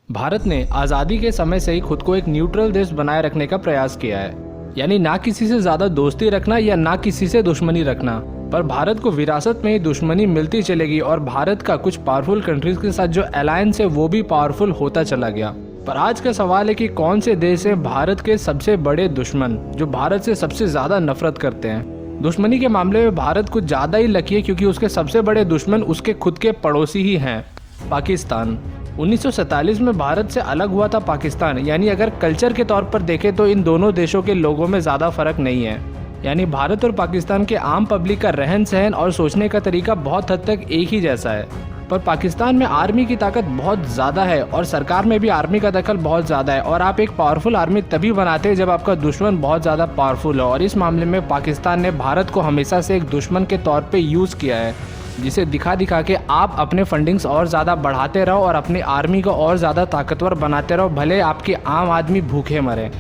भारत ने आज़ादी के समय से ही खुद को एक न्यूट्रल देश बनाए रखने का प्रयास किया है, यानी ना किसी से ज़्यादा दोस्ती रखना या ना किसी से दुश्मनी रखना। पर भारत को विरासत में ही दुश्मनी मिलती चलेगी और भारत का कुछ पावरफुल कंट्रीज के साथ जो अलायंस है वो भी पावरफुल होता चला गया। पर आज का सवाल है कि कौन से देश है भारत के सबसे बड़े दुश्मन जो भारत से सबसे ज़्यादा नफरत करते हैं। दुश्मनी के मामले में भारत कुछ ज़्यादा ही लकी है क्योंकि उसके सबसे बड़े दुश्मन उसके खुद के पड़ोसी ही हैं, पाकिस्तान। 1947 में भारत से अलग हुआ था पाकिस्तान, यानी अगर कल्चर के तौर पर देखें तो इन दोनों देशों के लोगों में ज़्यादा फर्क नहीं है। यानी भारत और पाकिस्तान के आम पब्लिक का रहन सहन और सोचने का तरीका बहुत हद तक एक ही जैसा है। पर पाकिस्तान में आर्मी की ताकत बहुत ज़्यादा है और सरकार में भी आर्मी का दखल बहुत ज़्यादा है। और आप एक पावरफुल आर्मी तभी बनाते हैं जब आपका दुश्मन बहुत ज़्यादा पावरफुल हो, और इस मामले में पाकिस्तान ने भारत को हमेशा से एक दुश्मन के तौर पे यूज़ किया है, जिसे दिखा दिखा के आप अपने फंडिंग्स और ज़्यादा बढ़ाते रहो और अपनी आर्मी को और ज़्यादा ताकतवर बनाते रहो, भले आपके आम आदमी भूखे मरे।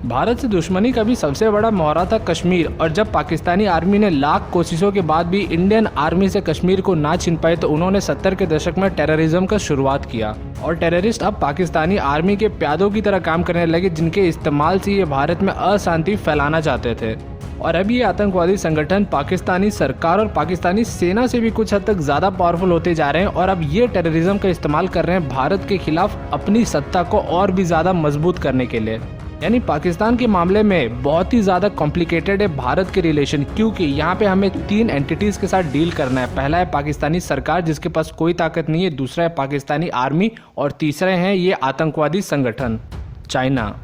भारत से दुश्मनी का भी सबसे बड़ा मोहरा था कश्मीर, और जब पाकिस्तानी आर्मी ने लाख कोशिशों के बाद भी इंडियन आर्मी से कश्मीर को ना छीन पाए तो उन्होंने 70 के दशक में टेररिज्म का शुरुआत किया। और टेररिस्ट अब पाकिस्तानी आर्मी के प्यादों की तरह काम करने लगे, जिनके इस्तेमाल से ये भारत में अशांति फैलाना चाहते थे। और अब ये आतंकवादी संगठन पाकिस्तानी सरकार और पाकिस्तानी सेना से भी कुछ हद तक ज़्यादा पावरफुल होते जा रहे हैं, और अब ये टेररिज्म का इस्तेमाल कर रहे हैं भारत के खिलाफ अपनी सत्ता को और भी ज़्यादा मजबूत करने के लिए। यानी पाकिस्तान के मामले में बहुत ही ज़्यादा कॉम्प्लिकेटेड है भारत के रिलेशन, क्योंकि यहाँ पे हमें 3 एंटिटीज़ के साथ डील करना है। पहला है पाकिस्तानी सरकार जिसके पास कोई ताकत नहीं है, दूसरा है पाकिस्तानी आर्मी, और तीसरे हैं ये आतंकवादी संगठन चाइना।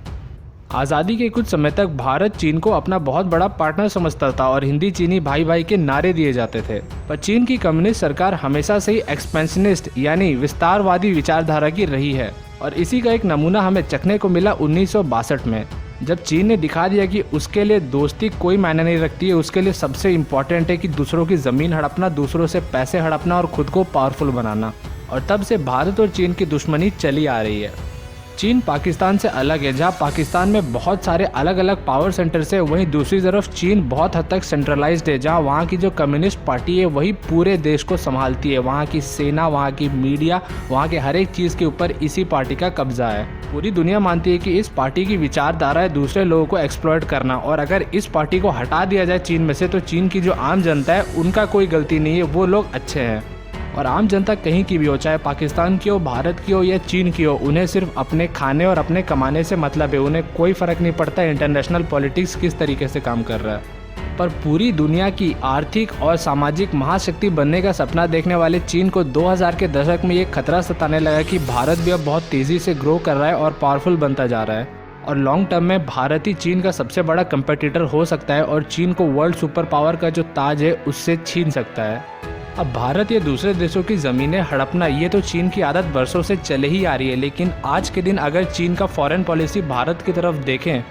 आज़ादी के कुछ समय तक भारत चीन को अपना बहुत बड़ा पार्टनर समझता था और हिंदी चीनी भाई भाई के नारे दिए जाते थे। पर चीन की कम्युनिस्ट सरकार हमेशा से ही एक्सपेंशनिस्ट यानी विस्तारवादी विचारधारा की रही है, और इसी का एक नमूना हमें चखने को मिला 1962 में, जब चीन ने दिखा दिया कि उसके लिए दोस्ती कोई मायने नहीं रखती है, उसके लिए सबसे इम्पॉर्टेंट है कि दूसरों की ज़मीन हड़पना, दूसरों से पैसे हड़पना और खुद को पावरफुल बनाना। और तब से भारत और चीन की दुश्मनी चली आ रही है। चीन पाकिस्तान से अलग है, जहां पाकिस्तान में बहुत सारे अलग अलग पावर सेंटर्स है, वहीं दूसरी तरफ चीन बहुत हद तक सेंट्रलाइज्ड है, जहां वहां की जो कम्युनिस्ट पार्टी है वही पूरे देश को संभालती है। वहां की सेना, वहां की मीडिया, वहां के हर एक चीज़ के ऊपर इसी पार्टी का कब्जा है। पूरी दुनिया मानती है कि इस पार्टी की विचारधारा है दूसरे लोगों को एक्सप्लॉइट करना, और अगर इस पार्टी को हटा दिया जाए चीन में से तो चीन की जो आम जनता है उनका कोई गलती नहीं है, वो लोग अच्छे हैं। और आम जनता कहीं की भी हो, चाहे पाकिस्तान की हो, भारत की हो या चीन की हो, उन्हें सिर्फ अपने खाने और अपने कमाने से मतलब है। उन्हें कोई फ़र्क नहीं पड़ता इंटरनेशनल पॉलिटिक्स किस तरीके से काम कर रहा है। पर पूरी दुनिया की आर्थिक और सामाजिक महाशक्ति बनने का सपना देखने वाले चीन को 2000 के दशक में ये खतरा सताने लगा कि भारत भी अब बहुत तेज़ी से ग्रो कर रहा है और पावरफुल बनता जा रहा है, और लॉन्ग टर्म में भारत ही चीन का सबसे बड़ा कंपेटिटर हो सकता है और चीन को वर्ल्ड सुपर पावर का जो ताज है उससे छीन सकता है। अब भारत या दूसरे देशों की ज़मीनें हड़पना ये तो चीन की आदत बरसों से चले ही आ रही है, लेकिन आज के दिन अगर चीन का फॉरेन पॉलिसी भारत की तरफ देखें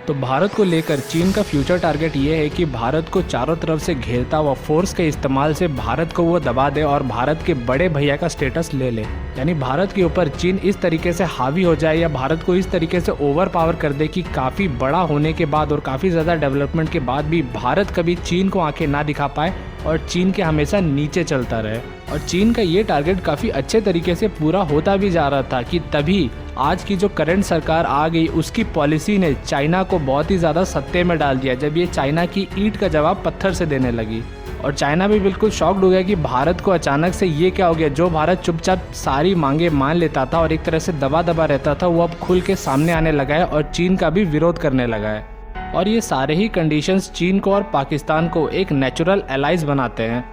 तो भारत को लेकर चीन का फ्यूचर टारगेट ये है कि भारत को चारों तरफ से घेरता हुआ फोर्स के इस्तेमाल से भारत को वो दबा दे और भारत के बड़े भैया का स्टेटस ले ले। यानी भारत के ऊपर चीन इस तरीके से हावी हो जाए या भारत को इस तरीके से ओवर पावर कर दे कि काफ़ी बड़ा होने के बाद और काफ़ी ज़्यादा डेवलपमेंट के बाद भी भारत कभी चीन को आंखें ना दिखा पाए और चीन के हमेशा नीचे चलता रहे। और चीन का ये टारगेट काफ़ी अच्छे तरीके से पूरा होता भी जा रहा था कि तभी आज की जो करंट सरकार आ गई उसकी पॉलिसी ने चाइना को बहुत ही ज़्यादा सत्ते में डाल दिया, जब ये चाइना की ईंट का जवाब पत्थर से देने लगी। और चाइना भी बिल्कुल शॉक्ड हो गया कि भारत को अचानक से ये क्या हो गया। जो भारत चुपचाप सारी मांगे मान लेता था और एक तरह से दबा दबा रहता था, वो अब खुल के सामने आने लगा है और चीन का भी विरोध करने लगा है। और ये सारे ही कंडीशंस चीन को और पाकिस्तान को एक नेचुरल एलाइज बनाते हैं।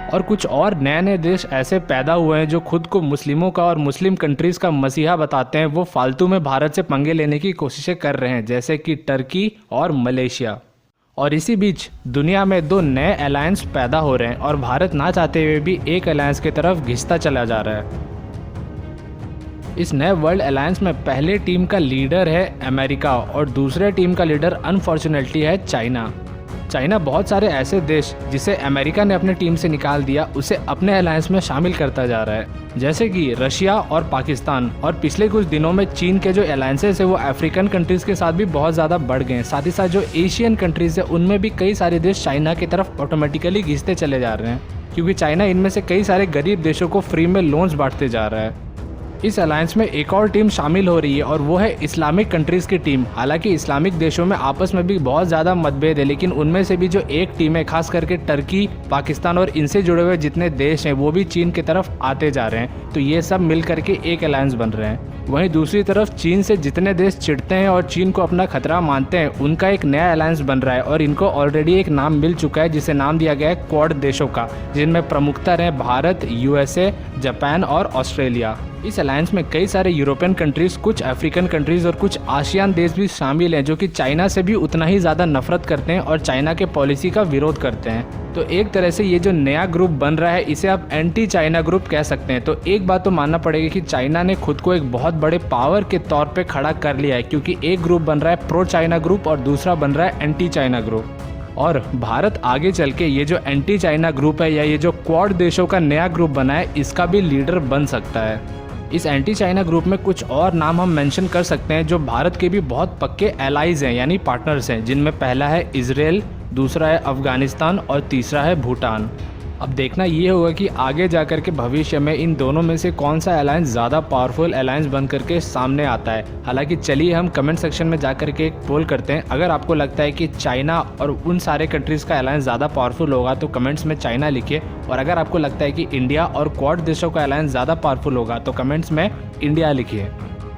और कुछ और नए नए देश ऐसे पैदा हुए हैं जो खुद को मुस्लिमों का और मुस्लिम कंट्रीज़ का मसीहा बताते हैं, वो फालतू में भारत से पंगे लेने की कोशिशें कर रहे हैं, जैसे कि टर्की और मलेशिया। और इसी बीच दुनिया में 2 नए अलायंस पैदा हो रहे हैं और भारत ना चाहते हुए भी एक अलायंस की तरफ घिसता चला जा रहा है। इस नए वर्ल्ड अलायंस में पहले टीम का लीडर है अमेरिका और दूसरे टीम का लीडर अनफॉर्चुनेटली है चाइना। चाइना बहुत सारे ऐसे देश जिसे अमेरिका ने अपने टीम से निकाल दिया उसे अपने अलायंस में शामिल करता जा रहा है, जैसे कि रशिया और पाकिस्तान। और पिछले कुछ दिनों में चीन के जो अलायंसेस है वो अफ्रीकन कंट्रीज़ के साथ भी बहुत ज़्यादा बढ़ गए हैं। साथ ही साथ जो एशियन कंट्रीज़ है उनमें भी कई सारे देश चाइना की तरफ ऑटोमेटिकली घिसते चले जा रहे हैं, क्योंकि चाइना इनमें से कई सारे गरीब देशों को फ्री में लोन्स बांटते जा रहा है। इस अलायंस में एक और टीम शामिल हो रही है और वो है इस्लामिक कंट्रीज़ की टीम। हालांकि इस्लामिक देशों में आपस में भी बहुत ज़्यादा मतभेद है, लेकिन उनमें से भी जो एक टीम है, खास करके टर्की, पाकिस्तान और इनसे जुड़े हुए जितने देश हैं वो भी चीन की तरफ आते जा रहे हैं। तो ये सब मिल करके एक अलायंस बन रहे हैं। वहीं दूसरी तरफ चीन से जितने देश चिढ़ते हैं और चीन को अपना खतरा मानते हैं, उनका एक नया अलायंस बन रहा है और इनको ऑलरेडी एक नाम मिल चुका है जिसे नाम दिया गया है क्वाड देशों का, जिनमें प्रमुखता रहे भारत, यूएसए, जापान और ऑस्ट्रेलिया। इस अलायंस में कई सारे यूरोपियन कंट्रीज, कुछ अफ्रीकन कंट्रीज और कुछ आसियान देश भी शामिल हैं, जो कि चाइना से भी उतना ही ज़्यादा नफरत करते हैं और चाइना के पॉलिसी का विरोध करते हैं। तो एक तरह से ये जो नया ग्रुप बन रहा है, इसे आप एंटी चाइना ग्रुप कह सकते हैं। तो एक बात तो मानना पड़ेगा कि चाइना ने खुद को एक बहुत बड़े पावर के तौर पे खड़ा कर लिया है, क्योंकि एक ग्रुप बन रहा है प्रो चाइना ग्रुप और दूसरा बन रहा है एंटी चाइना ग्रुप। और भारत आगे चल के ये जो एंटी चाइना ग्रुप है या ये जो क्वाड देशों का नया ग्रुप बना है, इसका भी लीडर बन सकता है। इस एंटी चाइना ग्रुप में कुछ और नाम हम मेंशन कर सकते हैं जो भारत के भी बहुत पक्के एलाइज हैं, यानी पार्टनर्स हैं, जिनमें पहला है इजराइल, दूसरा है अफगानिस्तान और तीसरा है भूटान। अब देखना ये होगा कि आगे जाकर के भविष्य में इन दोनों में से कौन सा अलायंस ज़्यादा पावरफुल अलायंस बन करके सामने आता है। हालांकि चलिए हम कमेंट सेक्शन में जाकर के एक पोल करते हैं। अगर आपको लगता है कि चाइना और उन सारे कंट्रीज़ का अलायंस ज़्यादा पावरफुल होगा तो कमेंट्स में चाइना लिखिए, और अगर आपको लगता है कि इंडिया और क्वाड देशों का अलायंस ज़्यादा पावरफुल होगा तो कमेंट्स में इंडिया लिखिए।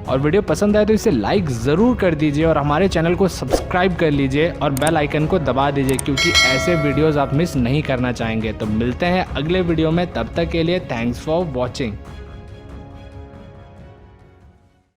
और वीडियो पसंद आए तो इसे लाइक ज़रूर कर दीजिए और हमारे चैनल को सब्सक्राइब कर लीजिए और बेल आइकन को दबा दीजिए, क्योंकि ऐसे वीडियोस आप मिस नहीं करना चाहेंगे। तो मिलते हैं अगले वीडियो में, तब तक के लिए थैंक्स फॉर वॉचिंग।